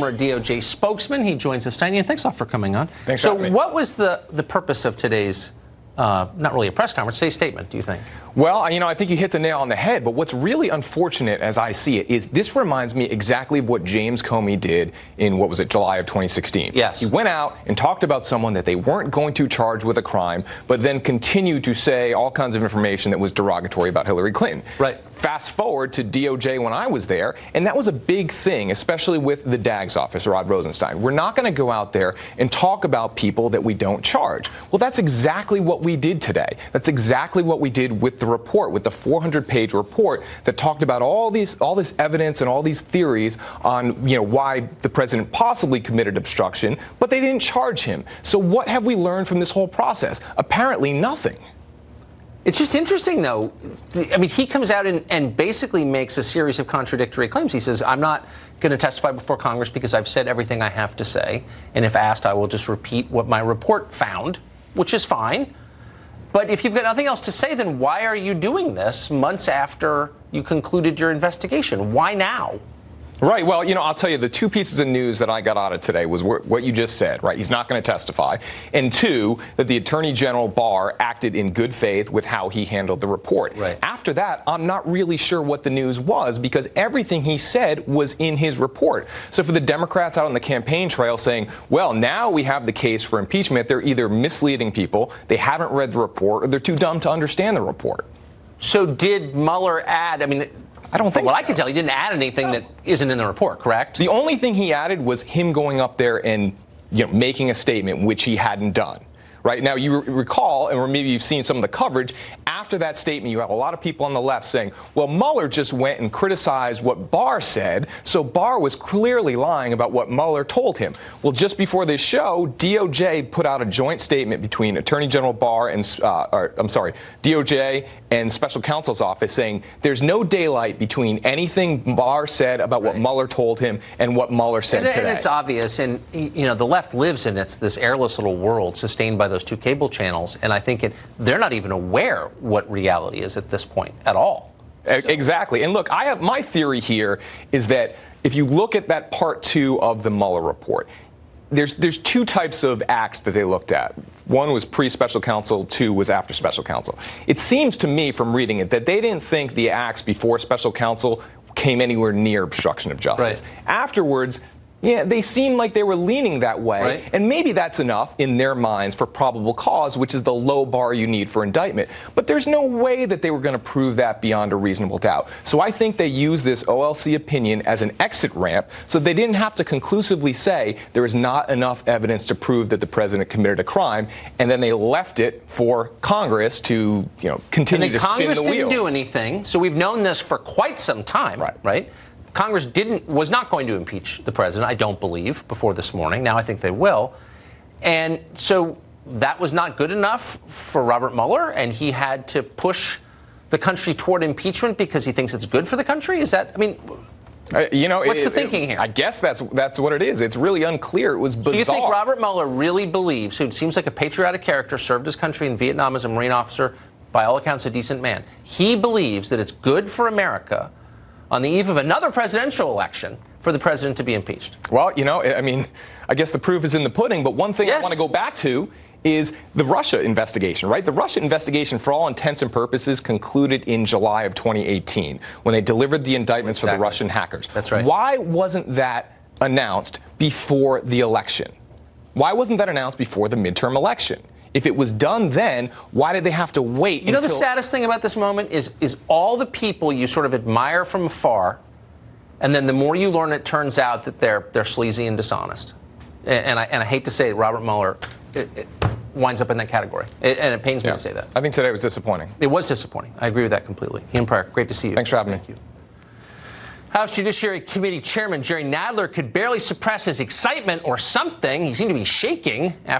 Former DOJ spokesman. He joins us tonight. Thanks a lot for coming on. Thanks so for having me. What was the purpose of today's, not really a press conference, today's statement, do you think? Well, I think you hit the nail on the head. But what's really unfortunate, as I see it, is this reminds me exactly of what James Comey did in, July of 2016. Yes. He went out and talked about someone that they weren't going to charge with a crime, but then continued to say all kinds of information that was derogatory about Hillary Clinton. Right. Fast forward to DOJ when I was there, and that was a big thing, especially with the DAG's office, Rod Rosenstein. We're not going to go out there and talk about people that we don't charge. Well, that's exactly what we did today. That's exactly what we did with the report, with the 400-page report that talked about all this evidence and all these theories on, why the president possibly committed obstruction, but they didn't charge him. So what have we learned from this whole process? Apparently nothing. It's just interesting, though. I mean, he comes out and basically makes a series of contradictory claims. He says, I'm not going to testify before Congress because I've said everything I have to say. And if asked, I will just repeat what my report found, which is fine. But if you've got nothing else to say, then why are you doing this months after you concluded your investigation? Why now? Right. Well, I'll tell you, the two pieces of news that I got out of today was what you just said, right? He's not going to testify. And two, that the Attorney General Barr acted in good faith with how he handled the report. Right. After that, I'm not really sure what the news was because everything he said was in his report. So for the Democrats out on the campaign trail saying, well, now we have the case for impeachment, they're either misleading people, they haven't read the report, or they're too dumb to understand the report. So did Mueller add, I don't think Well, so. I can tell he didn't add anything that isn't in the report, correct? The only thing he added was him going up there and making a statement, which he hadn't done. Right now, you recall, or maybe you've seen some of the coverage, after that statement, you have a lot of people on the left saying, well, Mueller just went and criticized what Barr said, so Barr was clearly lying about what Mueller told him. Well, just before this show, DOJ put out a joint statement between Attorney General Barr and, DOJ and Special Counsel's office saying there's no daylight between anything Barr said about what Mueller told him and what Mueller said today. And it's obvious, and the left lives in this airless little world sustained by those two cable channels, and I think they're not even aware what reality is at this point at all. Exactly. And look, my theory here is that if you look at that part 2 of the Mueller report, there's two types of acts that they looked at. One was pre-special counsel, 2 was after special counsel. It seems to me from reading it that they didn't think the acts before special counsel came anywhere near obstruction of justice. Right. Afterwards, yeah, they seemed like they were leaning that way, right. And maybe that's enough in their minds for probable cause, which is the low bar you need for indictment. But there's no way that they were going to prove that beyond a reasonable doubt. So I think they used this OLC opinion as an exit ramp so they didn't have to conclusively say there is not enough evidence to prove that the president committed a crime, and then they left it for Congress to continue to spin the wheels. Congress didn't do anything, so we've known this for quite some time, right? Congress was not going to impeach the president, I don't believe, before this morning. Now I think they will. And so that was not good enough for Robert Mueller, and he had to push the country toward impeachment because he thinks it's good for the country? Is that, what's the thinking here? I guess that's what it is. It's really unclear. It was bizarre. Do you think Robert Mueller really believes, who seems like a patriotic character, served his country in Vietnam as a Marine officer, by all accounts a decent man, he believes that it's good for America on the eve of another presidential election for the president to be impeached? Well, I guess the proof is in the pudding. But one thing I want to go back to is the Russia investigation, right? The Russia investigation, for all intents and purposes, concluded in July of 2018 when they delivered the indictments for the Russian hackers. That's right. Why wasn't that announced before the election? Why wasn't that announced before the midterm election? If it was done then, why did they have to wait until... The saddest thing about this moment is all the people you sort of admire from afar, and then the more you learn, it turns out that they're sleazy and dishonest. And I hate to say it, Robert Mueller it winds up in that category. And it pains me to say that. I think today was disappointing. It was disappointing. I agree with that completely. Ian Pryor, great to see you. Thanks for having me. Thank you. House Judiciary Committee Chairman Jerry Nadler could barely suppress his excitement or something. He seemed to be shaking after